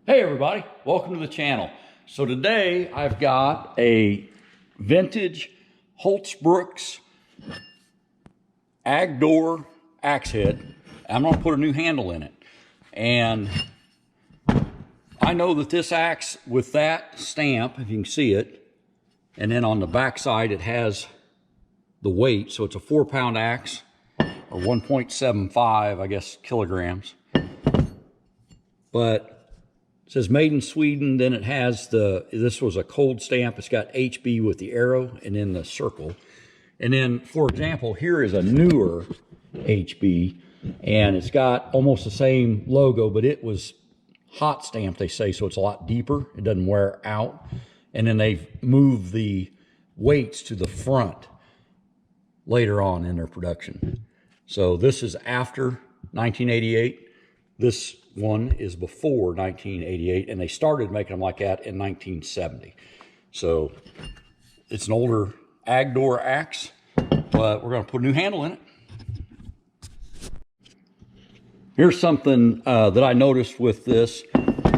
Hey everybody, welcome to the channel. So today I've got a vintage Huts Bruk Agdor axe head. I'm going to put a new handle in it. And I know that this axe with that stamp, if you can see it, and then on the back side it has the weight. So it's a 4-pound axe, or 1.75, I guess, kilograms. But it says made in Sweden, then it has this was a cold stamp. It's got HB with the arrow and then the circle. And then, for example, here is a newer HB, and it's got almost the same logo, but it was hot stamped, they say, so it's a lot deeper. It doesn't wear out. And then they've moved the weights to the front later on in their production. So this is after 1988. This one is before 1988, and they started making them like that in 1970. So it's an older Agdor axe, but we're going to put a new handle in it. Here's something that I noticed with this.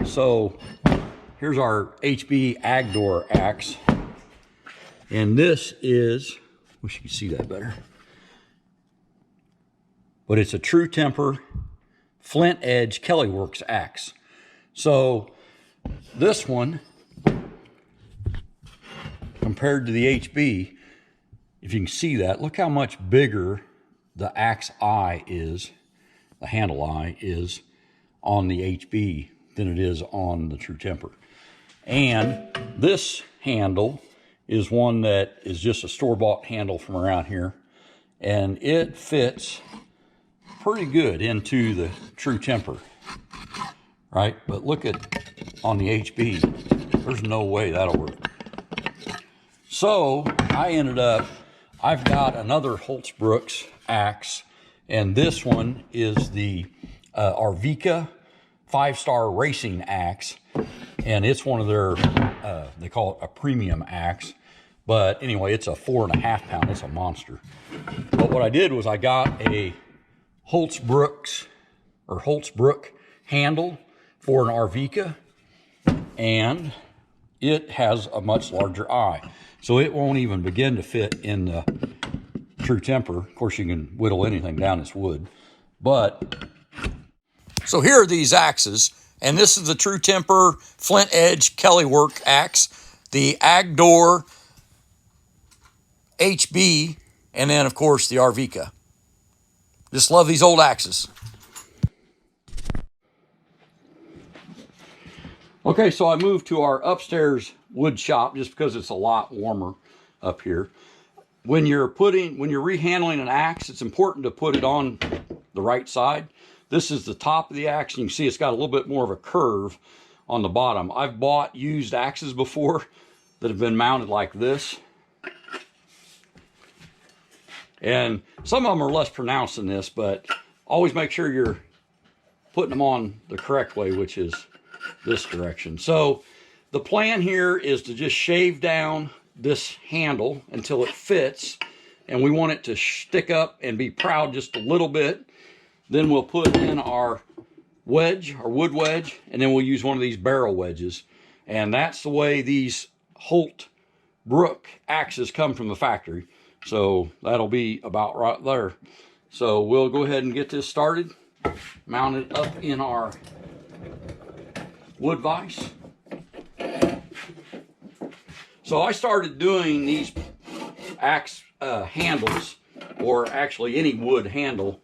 So here's our HB Agdor axe, and this is, wish you could see that better, but it's a true temper flint edge Kelly Works axe. So this one, compared to the HB, if you can see that, look how much bigger the axe eye is, the handle eye is on the HB than it is on the true temper. And this handle is one that is just a store-bought handle from around here, and it fits pretty good into the true temper, right? But look at on the HB, there's no way that'll work. So I ended up, I've got another Huts Bruk axe, and this one is the Arvika 5-star racing axe, and it's one of their, they call it a premium axe. But anyway, it's a 4.5 pound, it's a monster. But what I did was I got a Huts Bruk handle for an Arvika, and it has a much larger eye, so it won't even begin to fit in the true temper. Of course, you can whittle anything down as wood, but so here are these axes, and this is the true temper flint edge Kelly Work axe, the Agdor HB, and then of course the Arvika. Just love these old axes. Okay, so I moved to our upstairs wood shop just because it's a lot warmer up here. When you're rehandling an axe, it's important to put it on the right side. This is the top of the axe, and you can see it's got a little bit more of a curve on the bottom. I've bought used axes before that have been mounted like this, and some of them are less pronounced than this, but always make sure you're putting them on the correct way, which is this direction. So the plan here is to just shave down this handle until it fits, and we want it to stick up and be proud just a little bit. Then we'll put in our wedge, our wood wedge, and then we'll use one of these barrel wedges. And that's the way these Huts Bruk axes come from the factory. So that'll be about right there. So we'll go ahead and get this started, mount it up in our wood vise. So I started doing these axe handles, or actually any wood handle,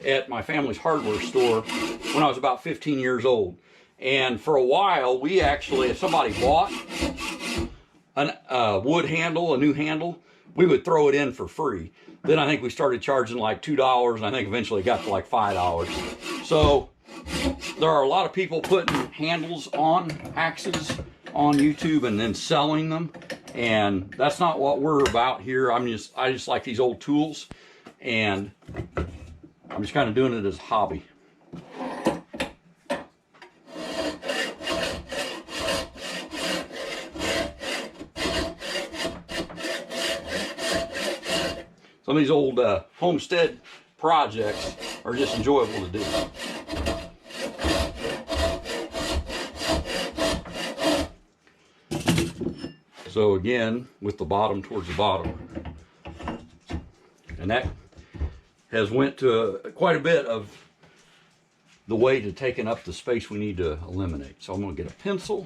at my family's hardware store when I was about 15 years old. And for a while, we actually, if somebody bought a wood handle, a new handle, we would throw it in for free. Then I think we started charging like $2, and I think eventually it got to like $5. So there are a lot of people putting handles on axes on YouTube and then selling them, and that's not what we're about here. I just like these old tools, and I'm just kind of doing it as a hobby. Some of these old homestead projects are just enjoyable to do. So again, with the bottom towards the bottom. And that has went to quite a bit of the way to taking up the space we need to eliminate. So I'm going to get a pencil.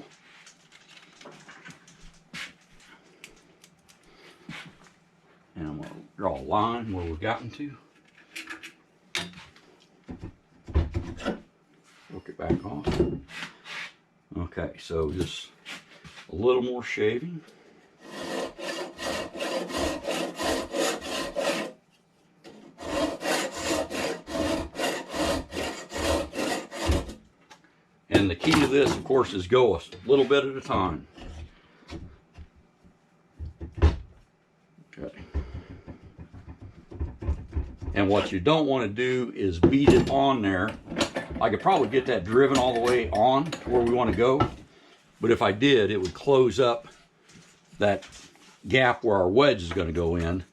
And I'm going to draw a line where we've gotten to. Work it back off. Okay, so just a little more shaving. And the key to this, of course, is go a little bit at a time. Okay. And what you don't want to do is beat it on there. I could probably get that driven all the way on to where we want to go. But if I did, it would close up that gap where our wedge is going to go in.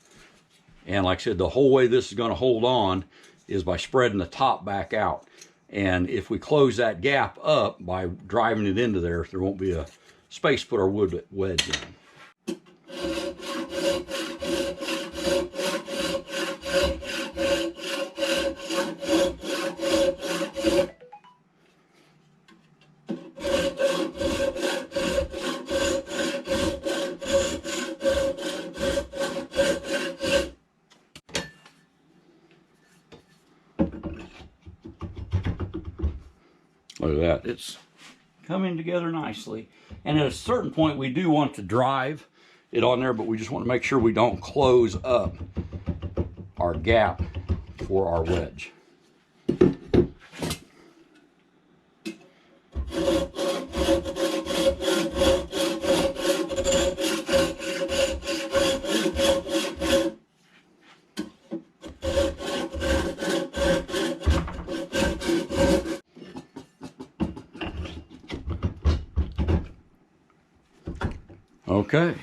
And like I said, the whole way this is going to hold on is by spreading the top back out. And if we close that gap up by driving it into there, there won't be a space to put our wood wedge in. Look at that, it's coming together nicely. And at a certain point, we do want to drive it on there, but we just want to make sure we don't close up our gap for our wedge. Okay,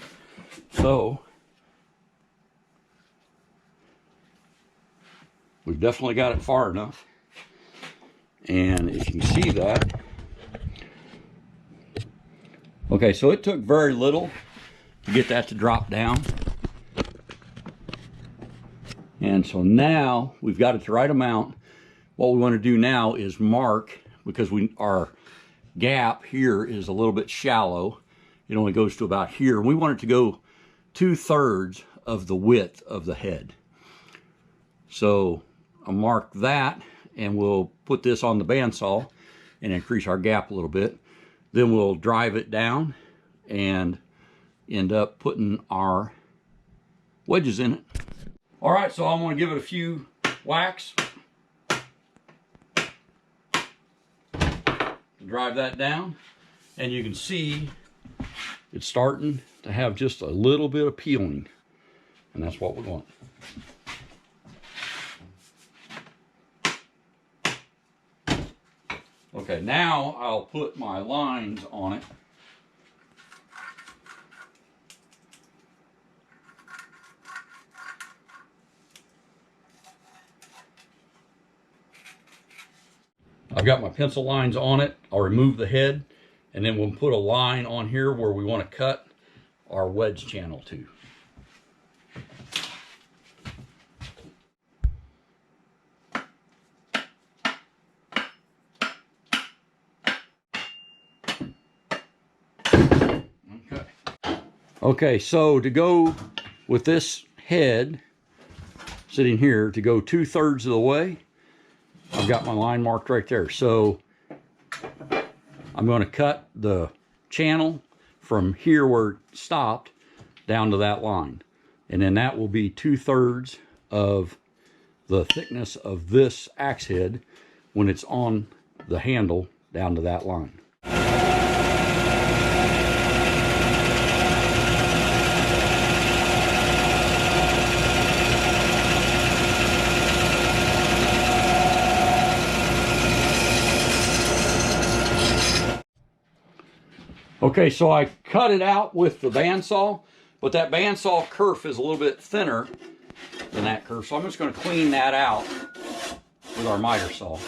so we've definitely got it far enough. And if you can see that, okay, so it took very little to get that to drop down. And so now we've got it the right amount. What we want to do now is mark, because our gap here is a little bit shallow. It only goes to about here. We want it to go 2/3 of the width of the head. So I'll mark that, and we'll put this on the bandsaw and increase our gap a little bit. Then we'll drive it down and end up putting our wedges in it. All right, so I'm going to give it a few whacks to drive that down, and you can see it's starting to have just a little bit of peeling, and that's what we want. Okay, now I'll put my lines on it. I've got my pencil lines on it. I'll remove the head, and then we'll put a line on here where we want to cut our wedge channel to. Okay, so to go with this head sitting here, to go 2/3 of the way, I've got my line marked right there. So I'm going to cut the channel from here where it stopped down to that line. And then that will be 2/3 of the thickness of this axe head when it's on the handle down to that line. Okay, so I cut it out with the bandsaw, but that bandsaw kerf is a little bit thinner than that kerf, so I'm just going to clean that out with our miter saw.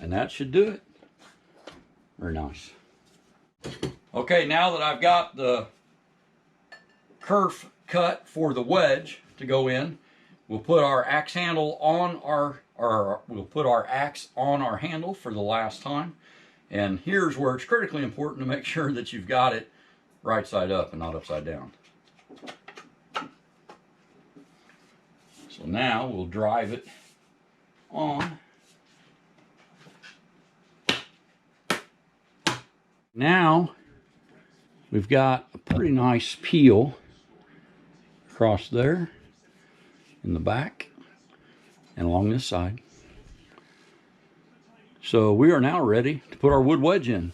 And that should do it. Very nice. Okay, now that I've got the kerf cut for the wedge to go in, we'll put our axe handle on we'll put our axe on our handle for the last time. And here's where it's critically important to make sure that you've got it right side up and not upside down. So now we'll drive it on. Now we've got a pretty nice peel across there in the back and along this side. So we are now ready to put our wood wedge in.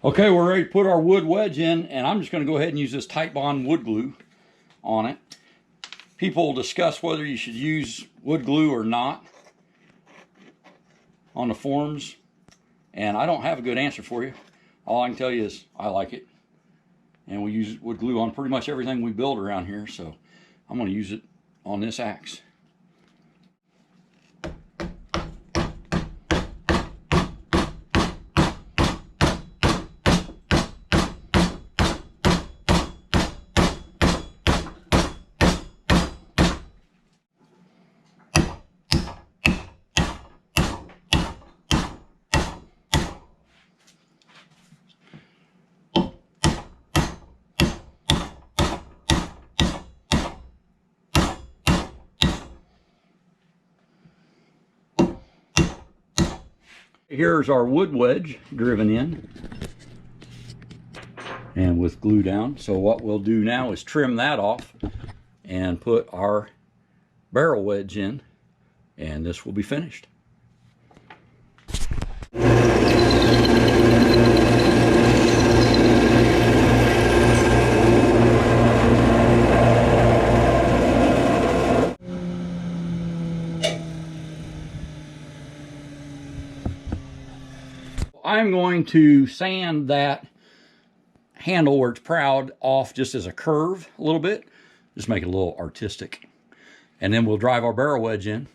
Okay, we're ready to put our wood wedge in, and I'm just going to go ahead and use this Titebond wood glue on it. People discuss whether you should use wood glue or not on the forums, and I don't have a good answer for you. All I can tell you is I like it, and we use wood glue on pretty much everything we build around here, so I'm going to use it on this axe. Here's our wood wedge driven in and with glue down. So what we'll do now is trim that off and put our barrel wedge in, and this will be finished. I'm going to sand that handle where it's proud off just as a curve a little bit, just make it a little artistic. And then we'll drive our barrel wedge in.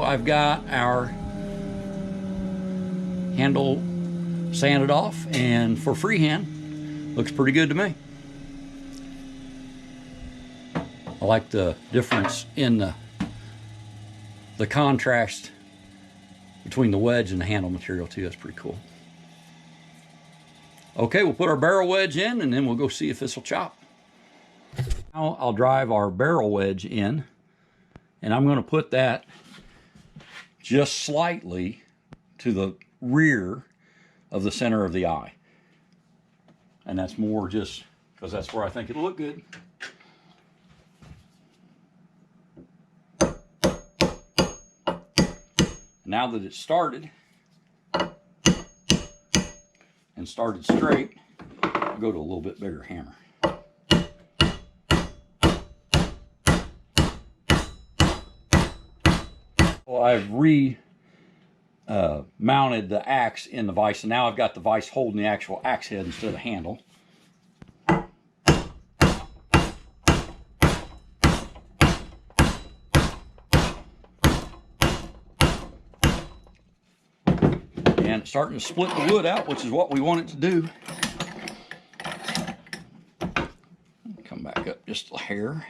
I've got our handle sanded off, and for freehand, looks pretty good to me. I like the difference in the contrast between the wedge and the handle material too. That's pretty cool. Okay, we'll put our barrel wedge in, and then we'll go see if this will chop. Now I'll drive our barrel wedge in, and I'm going to put that just slightly to the rear of the center of the eye. And that's more just because that's where I think it'll look good. Now that it's started and started straight, I'll go to a little bit bigger hammer. Well, I've mounted the axe in the vise, and now I've got the vise holding the actual axe head instead of the handle. And it's starting to split the wood out, which is what we want it to do. Come back up just a hair.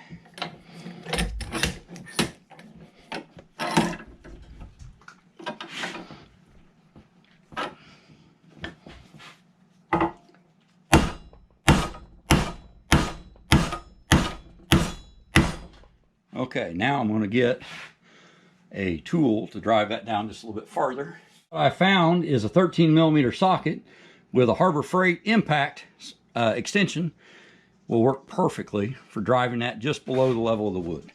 Okay, now I'm going to get a tool to drive that down just a little bit farther. What I found is a 13mm socket with a Harbor Freight impact extension will work perfectly for driving that just below the level of the wood,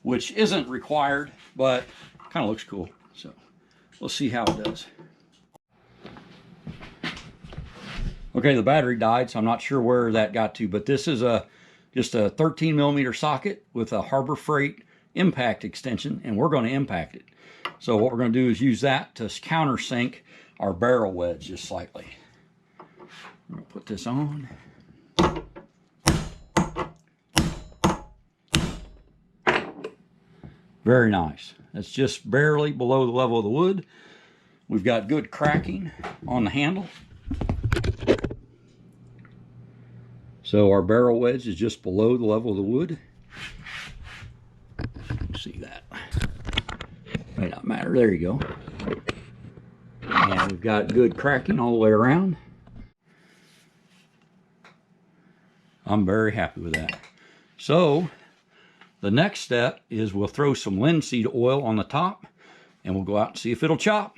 which isn't required, but kind of looks cool. So we'll see how it does. Okay, the battery died, so I'm not sure where that got to, but this is just a 13mm socket with a Harbor Freight impact extension, and we're going to impact it. So what we're going to do is use that to countersink our barrel wedge just slightly. I'm going to put this on. Very nice. That's just barely below the level of the wood. We've got good cracking on the handle. So our barrel wedge is just below the level of the wood. See that? May not matter. There you go. And we've got good cracking all the way around. I'm very happy with that. So the next step is we'll throw some linseed oil on the top and we'll go out and see if it'll chop.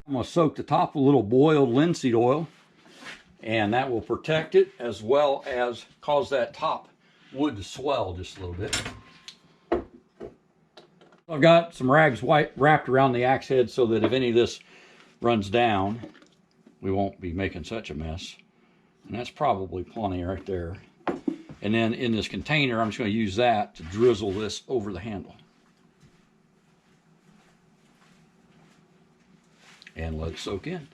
I'm going to soak the top with a little boiled linseed oil, and that will protect it as well as cause that top wood to swell just a little bit. I've got some rags wrapped around the axe head so that if any of this runs down, we won't be making such a mess. And that's probably plenty right there. And then in this container, I'm just going to use that to drizzle this over the handle. And let it soak in.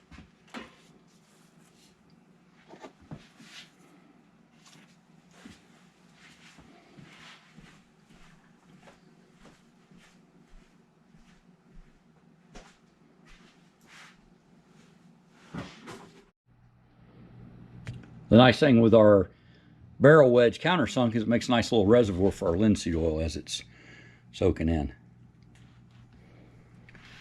The nice thing with our barrel wedge countersunk is it makes a nice little reservoir for our linseed oil as it's soaking in.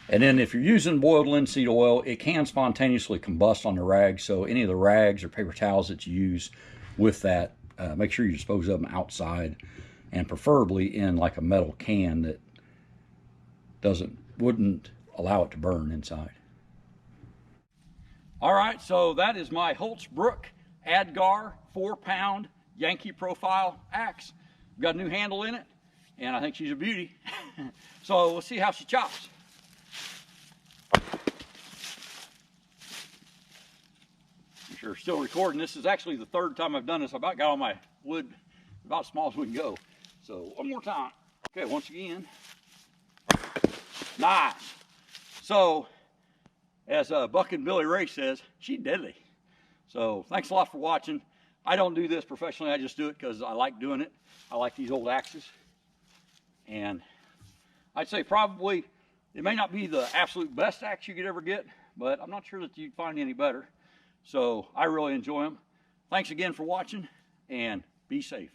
And then if you're using boiled linseed oil, it can spontaneously combust on the rags. So any of the rags or paper towels that you use with that, make sure you dispose of them outside, and preferably in like a metal can that wouldn't allow it to burn inside. All right, so that is my Huts Bruk Adgar 4-pound Yankee profile axe. We've got a new handle in it, and I think she's a beauty. So we'll see how she chops. I'm sure still recording. This is actually the third time I've done this. I about got all my wood about as small as we can go. So one more time. Okay, once again. Nice. So as Buck and Billy Ray says, she's deadly. So thanks a lot for watching. I don't do this professionally. I just do it because I like doing it. I like these old axes. And I'd say probably it may not be the absolute best axe you could ever get, but I'm not sure that you'd find any better. So I really enjoy them. Thanks again for watching, and be safe.